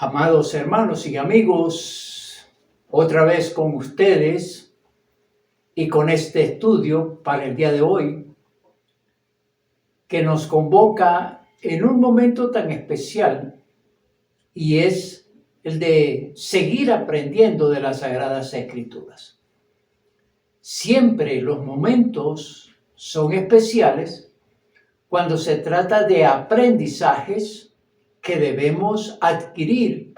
Amados hermanos y amigos, otra vez con ustedes y con este estudio para el día de hoy, que nos convoca en un momento tan especial, y es el de seguir aprendiendo de las Sagradas Escrituras. Siempre los momentos son especiales cuando se trata de aprendizajes que debemos adquirir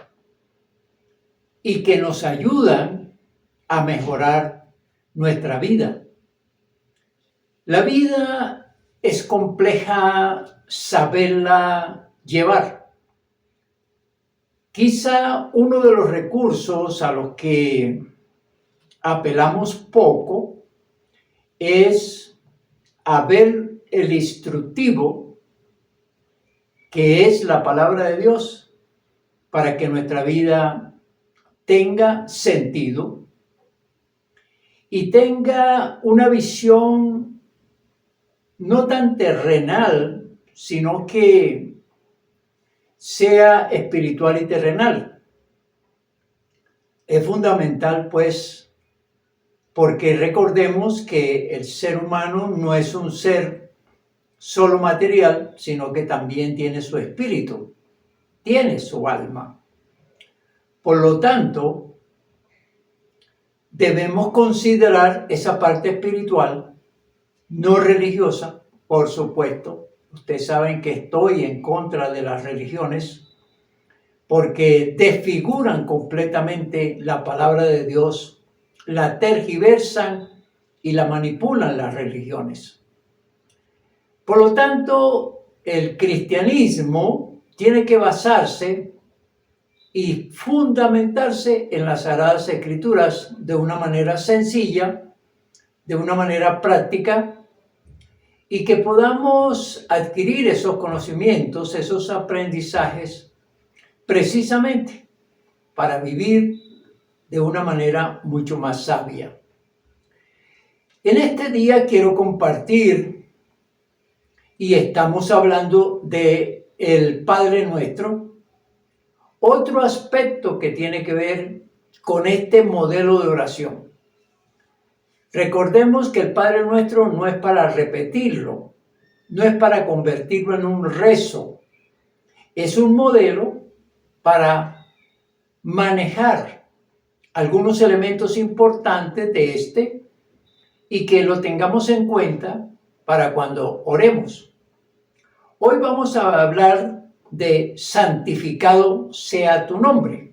y que nos ayudan a mejorar nuestra vida. La vida es compleja saberla llevar. Quizá uno de los recursos a los que apelamos poco es a ver el instructivo que es la palabra de Dios para que nuestra vida tenga sentido y tenga una visión no tan terrenal, sino que sea espiritual y terrenal. Es fundamental, pues, porque recordemos que el ser humano no es un ser solo material, sino que también tiene su espíritu, tiene su alma. Por lo tanto, debemos considerar esa parte espiritual, no religiosa, por supuesto. Ustedes saben que estoy en contra de las religiones porque desfiguran completamente la palabra de Dios, la tergiversan y la manipulan las religiones. Por lo tanto, el cristianismo tiene que basarse y fundamentarse en las Sagradas Escrituras de una manera sencilla, de una manera práctica, y que podamos adquirir esos conocimientos, esos aprendizajes, precisamente para vivir de una manera mucho más sabia. En este día quiero compartir, y estamos hablando de el Padre Nuestro, otro aspecto que tiene que ver con este modelo de oración. Recordemos que el Padre Nuestro no es para repetirlo, no es para convertirlo en un rezo, es un modelo para manejar algunos elementos importantes de este y que lo tengamos en cuenta para cuando oremos. Hoy vamos a hablar de santificado sea tu nombre,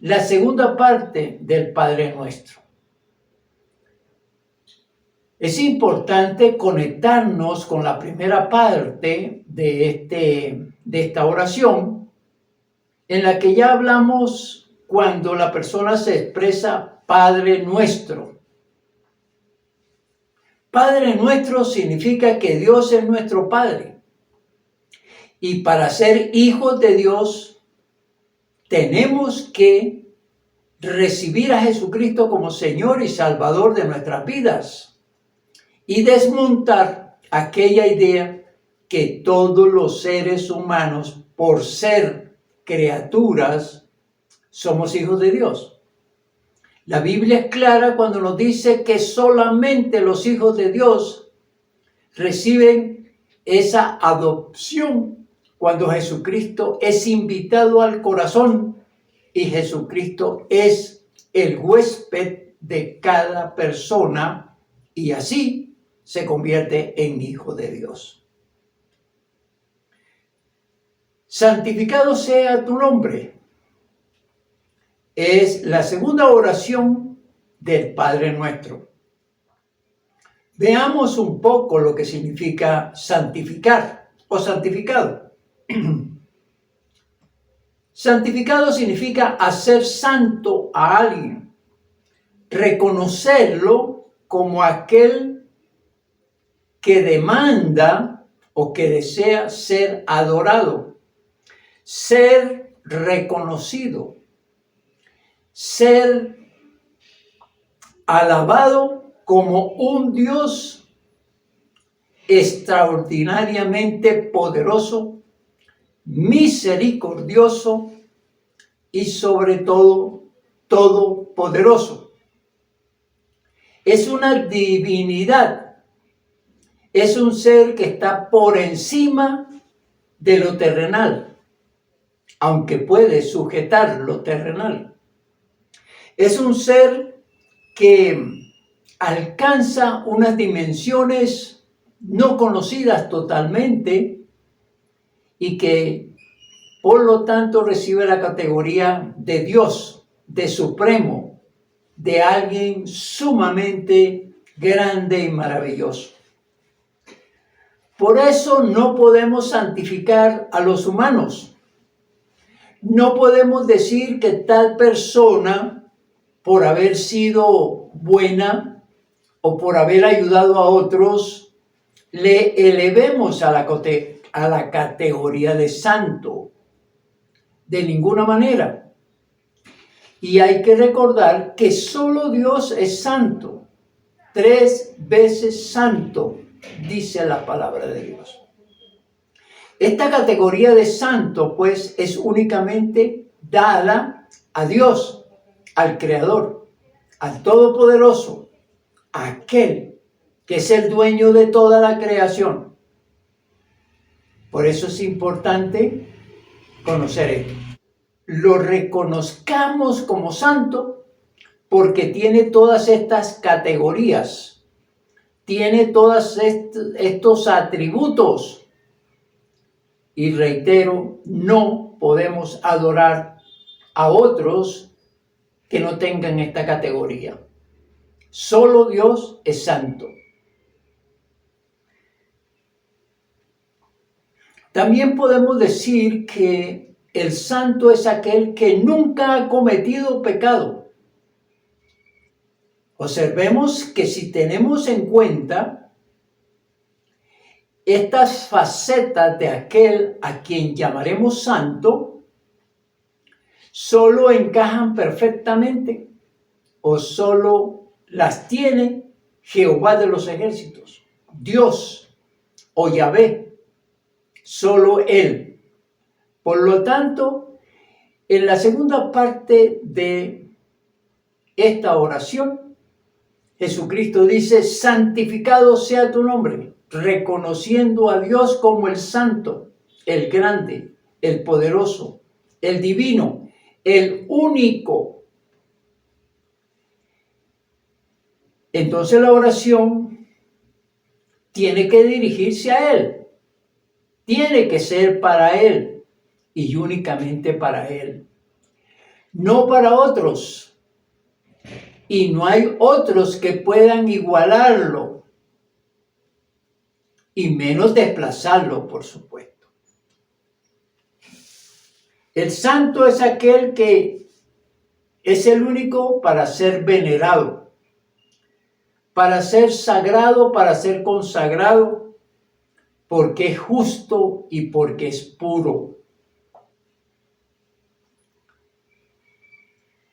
la segunda parte del Padre Nuestro. Es importante conectarnos con la primera parte de esta oración, en la que ya hablamos cuando la persona se expresa Padre Nuestro. Padre Nuestro significa que Dios es nuestro Padre. Y para ser hijos de Dios, tenemos que recibir a Jesucristo como Señor y Salvador de nuestras vidas y desmontar aquella idea que todos los seres humanos, por ser criaturas, somos hijos de Dios. La Biblia es clara cuando nos dice que solamente los hijos de Dios reciben esa adopción cuando Jesucristo es invitado al corazón y Jesucristo es el huésped de cada persona y así se convierte en hijo de Dios. Santificado sea tu nombre. Es la segunda oración del Padre Nuestro. Veamos un poco lo que significa santificar o santificado. Santificado significa hacer santo a alguien, reconocerlo como aquel que demanda o que desea ser adorado, ser reconocido, ser alabado como un Dios extraordinariamente poderoso, misericordioso y sobre todo todopoderoso. Es una divinidad, es un ser que está por encima de lo terrenal, aunque puede sujetar lo terrenal. Es un ser que alcanza unas dimensiones no conocidas totalmente y que por lo tanto recibe la categoría de Dios, de supremo, de alguien sumamente grande y maravilloso. Por eso no podemos santificar a los humanos. No podemos decir que tal persona, por haber sido buena o por haber ayudado a otros, le elevemos a la categoría de santo. De ninguna manera. Y hay que recordar que solo Dios es santo. 3 veces santo, dice la palabra de Dios. Esta categoría de santo, pues, es únicamente dada a Dios, al Creador, al Todopoderoso, a aquel que es el dueño de toda la creación. Por eso es importante conocer esto. Lo reconozcamos como santo porque tiene todas estas categorías, tiene todos estos atributos. Y reitero, no podemos adorar a otros que no tengan esta categoría. Solo Dios es santo. También podemos decir que el santo es aquel que nunca ha cometido pecado. Observemos que si tenemos en cuenta estas facetas de aquel a quien llamaremos santo, solo encajan perfectamente o solo las tiene Jehová de los ejércitos, Dios o Yahvé, solo Él. Por lo tanto, en la segunda parte de esta oración, Jesucristo dice: santificado sea tu nombre, reconociendo a Dios como el santo, el grande, el poderoso, el divino, el único. Entonces la oración tiene que dirigirse a Él, tiene que ser para Él y únicamente para Él, no para otros. Y no hay otros que puedan igualarlo, y menos desplazarlo, por supuesto. El santo es aquel que es el único para ser venerado, para ser sagrado, para ser consagrado, porque es justo y porque es puro.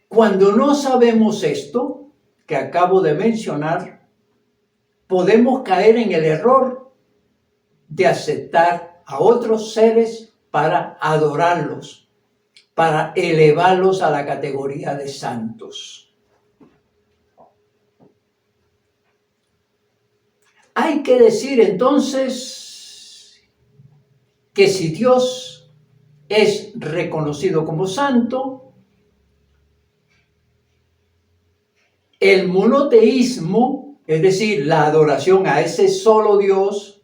Cuando no sabemos esto que acabo de mencionar, podemos caer en el error de aceptar a otros seres para adorarlos, para elevarlos a la categoría de santos. Hay que decir entonces que si Dios es reconocido como santo, el monoteísmo, es decir, la adoración a ese solo Dios,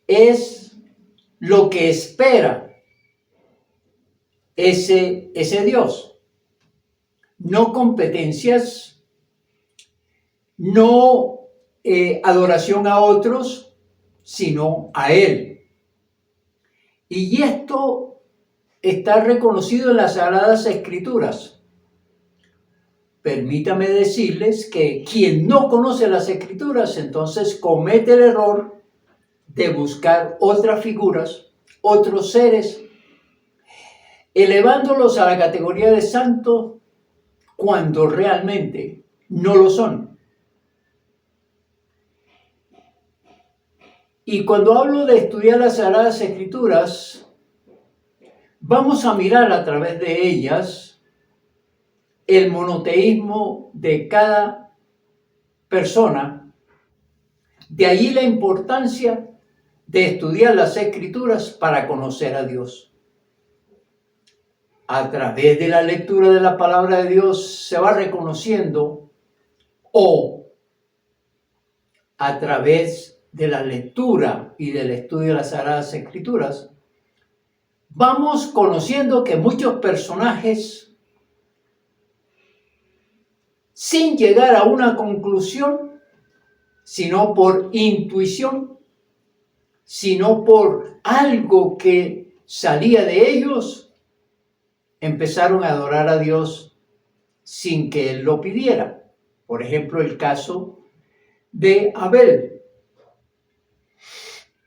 es lo que espera ese Dios. No competencias, no adoración a otros, sino a Él. Y esto está reconocido en las Sagradas Escrituras. Permítame decirles que quien no conoce las Escrituras, entonces comete el error de buscar otras figuras, otros seres, elevándolos a la categoría de santos cuando realmente no lo son. Y cuando hablo de estudiar las Sagradas Escrituras, Vamos a mirar a través de ellas el monoteísmo de cada persona. De allí la importancia de estudiar las Escrituras para conocer a Dios. A través de la lectura de la palabra de Dios se va reconociendo, o a través de la lectura y del estudio de las Sagradas Escrituras, vamos conociendo que muchos personajes, sin llegar a una conclusión, sino por intuición, sino por algo que salía de ellos, empezaron a adorar a Dios sin que Él lo pidiera. Por ejemplo, el caso de Abel.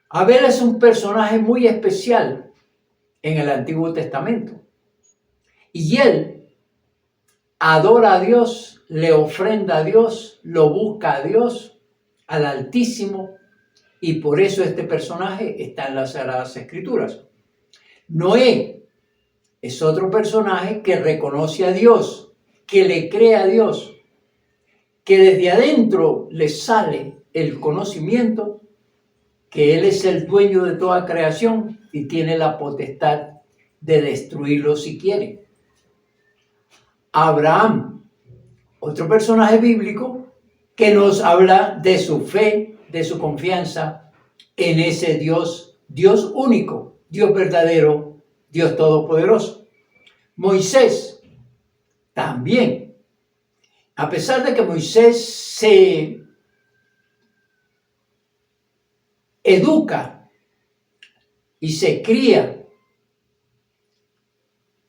Abel es un personaje muy especial en el Antiguo Testamento. Y él adora a Dios, le ofrenda a Dios, lo busca a Dios, al Altísimo, y por eso este personaje está en las Sagradas Escrituras. Noé es otro personaje que reconoce a Dios, que le cree a Dios, que desde adentro le sale el conocimiento que Él es el dueño de toda creación y tiene la potestad de destruirlo si quiere. Abraham, otro personaje bíblico que nos habla de su fe, de su confianza en ese Dios, Dios único, Dios verdadero, Dios todopoderoso. Moisés también, a pesar de que Moisés se educa y se cría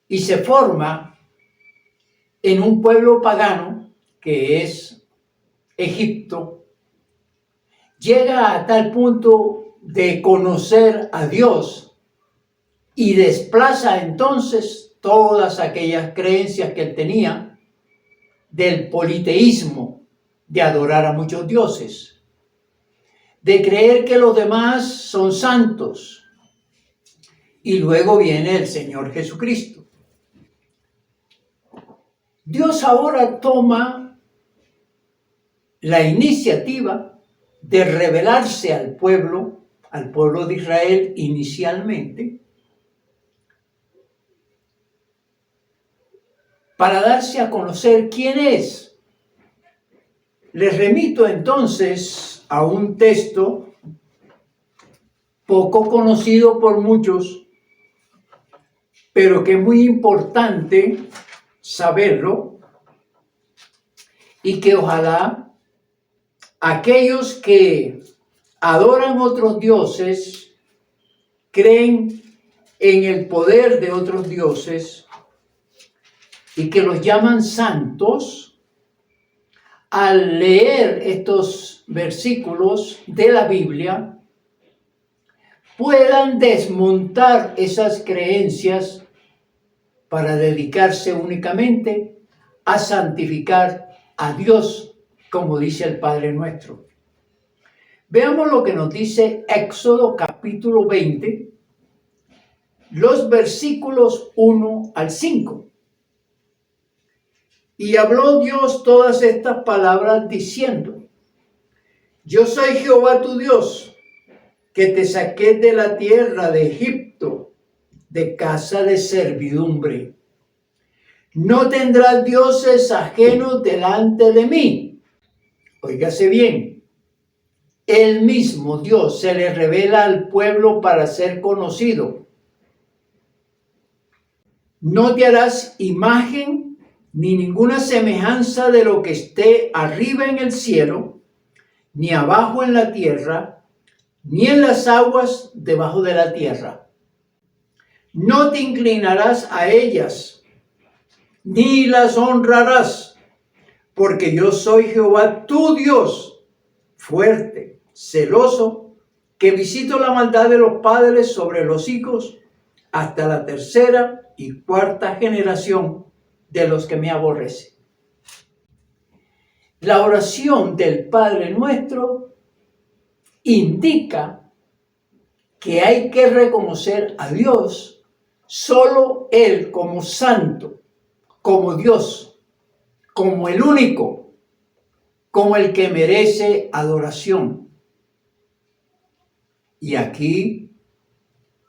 y se forma en un pueblo pagano que es Egipto, llega a tal punto de conocer a Dios y desplaza entonces todas aquellas creencias que él tenía del politeísmo, de adorar a muchos dioses, de creer que los demás son santos. Y luego viene el Señor Jesucristo. Dios ahora toma la iniciativa de revelarse al pueblo de Israel inicialmente, para darse a conocer quién es. Les remito entonces a un texto poco conocido por muchos, pero que es muy importante saberlo, y que ojalá aquellos que adoran otros dioses, creen en el poder de otros dioses y que los llaman santos, al leer estos versículos de la Biblia, puedan desmontar esas creencias para dedicarse únicamente a santificar a Dios, como dice el Padre Nuestro. Veamos lo que nos dice Éxodo capítulo 20, los versículos 1 al 5. Y habló Dios todas estas palabras diciendo: Yo soy Jehová tu Dios, que te saqué de la tierra de Egipto, de casa de servidumbre. No tendrás dioses ajenos delante de mí. Óigase bien, el mismo Dios se le revela al pueblo para ser conocido. No te harás imagen ni ninguna semejanza de lo que esté arriba en el cielo, ni abajo en la tierra, ni en las aguas debajo de la tierra. No te inclinarás a ellas, ni las honrarás, porque yo soy Jehová tu Dios, fuerte, celoso, que visito la maldad de los padres sobre los hijos hasta la tercera y cuarta generación de los que me aborrecen. La oración del Padre Nuestro indica que hay que reconocer a Dios Solo Él como santo, como Dios, como el único, como el que merece adoración. Y aquí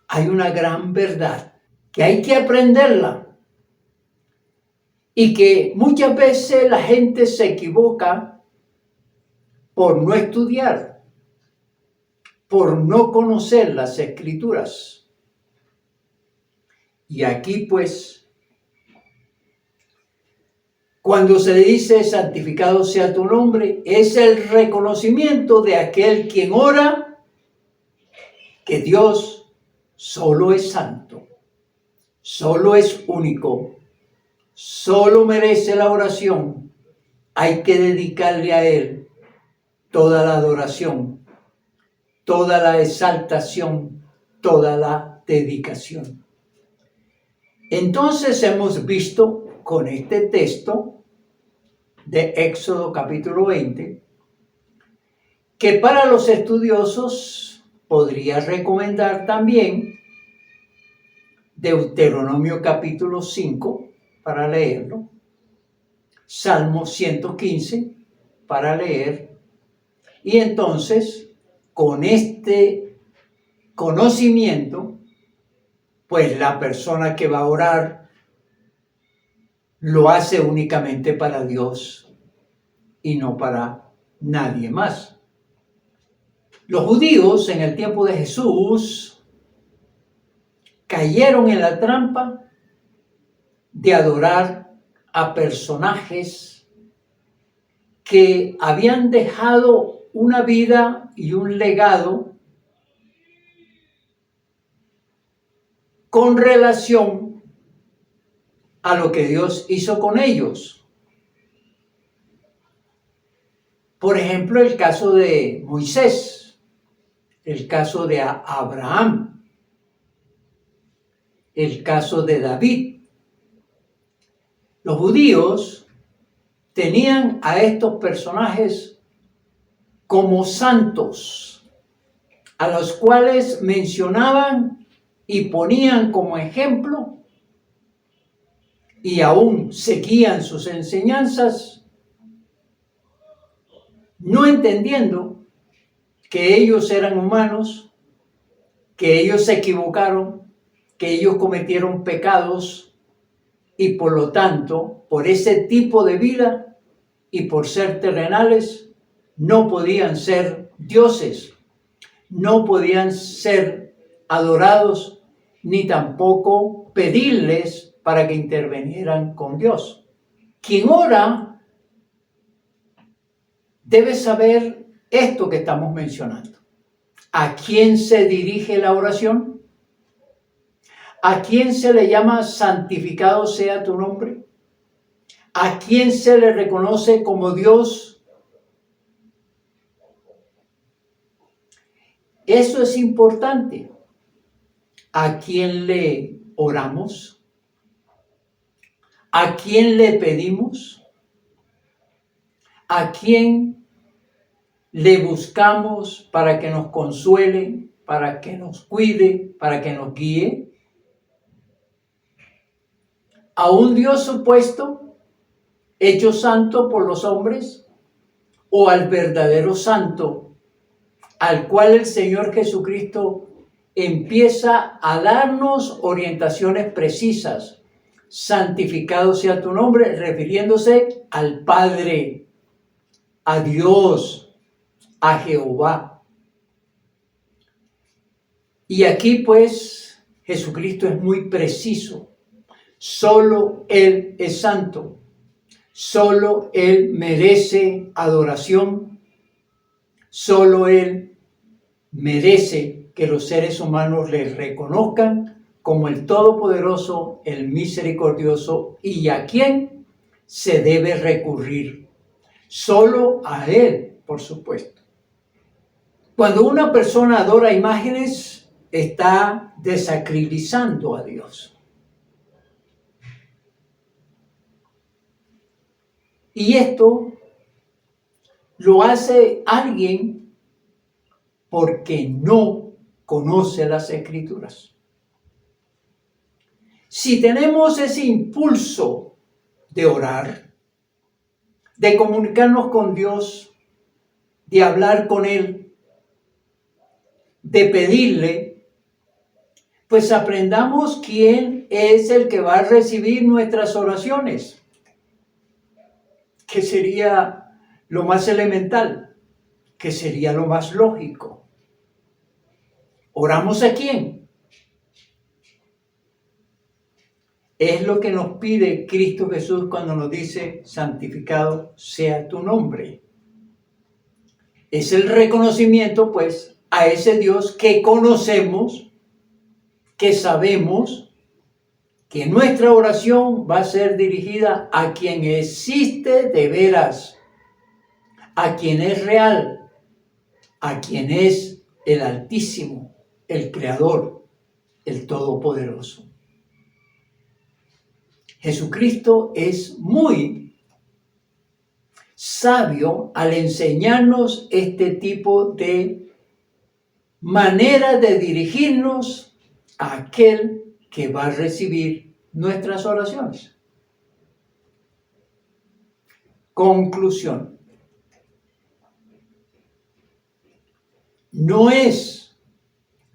hay una gran verdad que hay que aprenderla y que muchas veces la gente se equivoca por no estudiar, por no conocer las Escrituras. Y aquí pues, cuando se dice santificado sea tu nombre, es el reconocimiento de aquel quien ora que Dios solo es santo, solo es único, solo merece la oración. Hay que dedicarle a Él toda la adoración, toda la exaltación, toda la dedicación. Entonces hemos visto con este texto de Éxodo capítulo 20 que para los estudiosos podría recomendar también Deuteronomio capítulo 5 para leerlo, Salmo 115 para leer, y entonces con este conocimiento, pues la persona que va a orar lo hace únicamente para Dios y no para nadie más. Los judíos en el tiempo de Jesús cayeron en la trampa de adorar a personajes que habían dejado una vida y un legado con relación a lo que Dios hizo con ellos. Por ejemplo, el caso de Moisés, el caso de Abraham, el caso de David. Los judíos tenían a estos personajes como santos, a los cuales mencionaban y ponían como ejemplo y aún seguían sus enseñanzas, no entendiendo que ellos eran humanos, que ellos se equivocaron, que ellos cometieron pecados y por lo tanto, por ese tipo de vida y por ser terrenales, no podían ser dioses, no podían ser adorados, ni tampoco pedirles para que intervinieran con Dios. Quien ora debe saber esto que estamos mencionando. ¿A quién se dirige la oración? ¿A quién se le llama santificado sea tu nombre? ¿A quién se le reconoce como Dios? Eso es importante. ¿A quién le oramos? ¿A quién le pedimos? ¿A quién le buscamos para que nos consuele, para que nos cuide, para que nos guíe? ¿A un Dios supuesto, hecho santo por los hombres? ¿O al verdadero santo, al cual el Señor Jesucristo empieza a darnos orientaciones precisas? Santificado sea tu nombre, refiriéndose al Padre, a Dios, a Jehová. Y aquí pues Jesucristo es muy preciso. Solo Él es santo. Solo Él merece adoración. Solo Él merece que los seres humanos le reconozcan como el Todopoderoso, el Misericordioso, y a quien se debe recurrir. Solo a Él, por supuesto. Cuando una persona adora imágenes, está desacralizando a Dios. Y esto lo hace alguien porque no conoce las Escrituras. Si tenemos ese impulso de orar, de comunicarnos con Dios, de hablar con Él, de pedirle, pues aprendamos quién es el que va a recibir nuestras oraciones, que sería lo más elemental, que sería lo más lógico. ¿Oramos a quién? Es lo que nos pide Cristo Jesús cuando nos dice, santificado sea tu nombre. Es el reconocimiento, pues, a ese Dios que conocemos, que sabemos que nuestra oración va a ser dirigida a quien existe de veras, a quien es real, a quien es el Altísimo, el Creador, el Todopoderoso. Jesucristo es muy sabio al enseñarnos este tipo de manera de dirigirnos a aquel que va a recibir nuestras oraciones. Conclusión. No es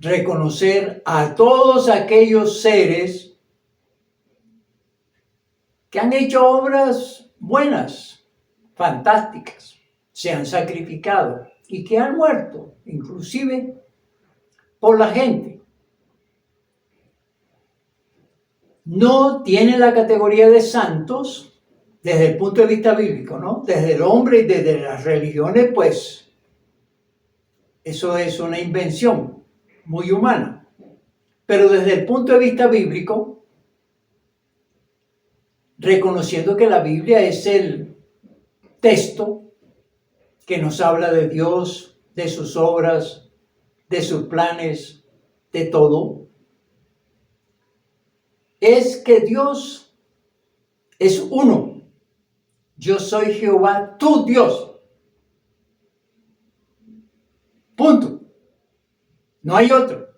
reconocer a todos aquellos seres que han hecho obras buenas, fantásticas, se han sacrificado y que han muerto, inclusive por la gente. No tiene la categoría de santos desde el punto de vista bíblico, ¿no? Desde el hombre y desde las religiones, pues eso es una invención muy humana. Pero desde el punto de vista bíblico, reconociendo que la Biblia es el texto que nos habla de Dios, de sus obras, de sus planes, de todo, es que Dios es uno. Yo soy Jehová, tu Dios. Punto. No hay otro.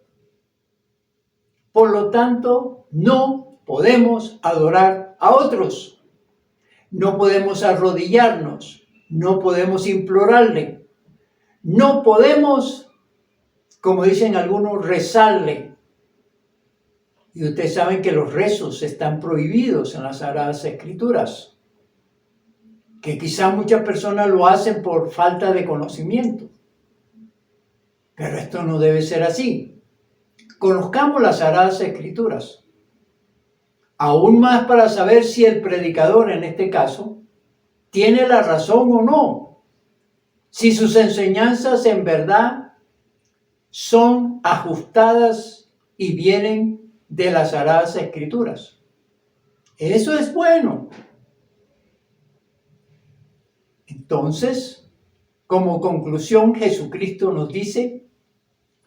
Por lo tanto, no podemos adorar a otros. No podemos arrodillarnos. No podemos implorarle. No podemos, como dicen algunos, rezarle. Y ustedes saben que los rezos están prohibidos en las Sagradas Escrituras. Que quizás muchas personas lo hacen por falta de conocimiento. Pero esto no debe ser así. Conozcamos las Sagradas Escrituras. Aún más para saber si el predicador, en este caso, tiene la razón o no. Si sus enseñanzas en verdad son ajustadas y vienen de las Sagradas Escrituras. Eso es bueno. Entonces, como conclusión, Jesucristo nos dice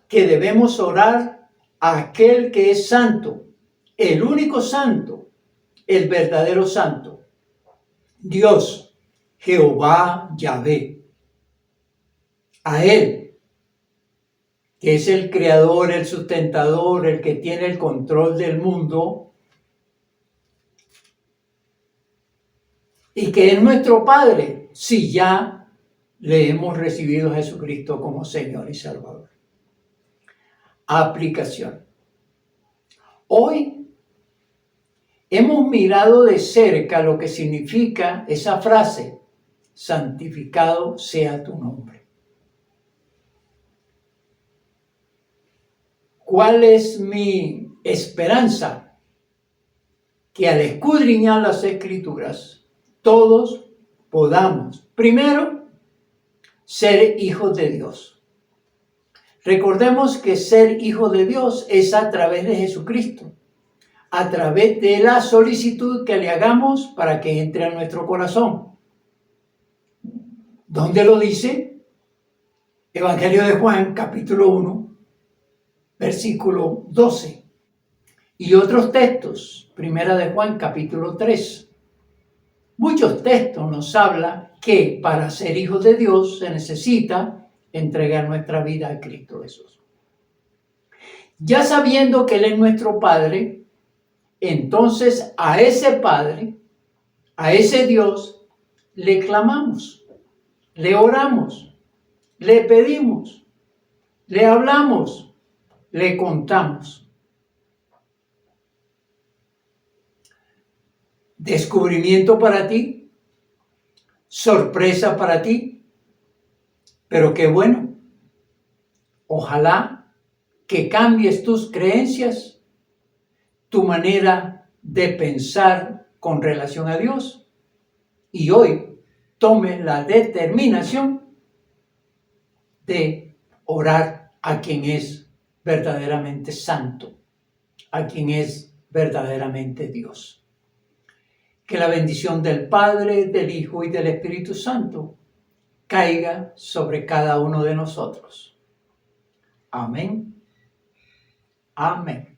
que debemos orar a aquel que es santo, el único santo, el verdadero santo, Dios, Jehová Yahvé. A Él, que es el creador, el sustentador, el que tiene el control del mundo y que es nuestro Padre, si ya le hemos recibido a Jesucristo como Señor y Salvador. Aplicación. Hoy hemos mirado de cerca lo que significa esa frase, santificado sea tu nombre. ¿Cuál es mi esperanza? Que al escudriñar las Escrituras, todos podamos, primero, ser hijos de Dios. Recordemos que ser hijo de Dios es a través de Jesucristo, a través de la solicitud que le hagamos para que entre a nuestro corazón. ¿Dónde lo dice? Evangelio de Juan, capítulo 1, versículo 12. Y otros textos, Primera de Juan, capítulo 3. Muchos textos nos hablan que para ser hijos de Dios se necesita entregar nuestra vida a Cristo Jesús. Ya sabiendo que Él es nuestro Padre, entonces a ese Padre, a ese Dios, le clamamos, le oramos, le pedimos, le hablamos, le contamos. Descubrimiento para ti, sorpresa para ti, pero qué bueno. Ojalá que cambies tus creencias, tu manera de pensar con relación a Dios, y hoy tome la determinación de orar a quien es verdaderamente santo, a quien es verdaderamente Dios. Que la bendición del Padre, del Hijo y del Espíritu Santo caiga sobre cada uno de nosotros. Amén. Amén.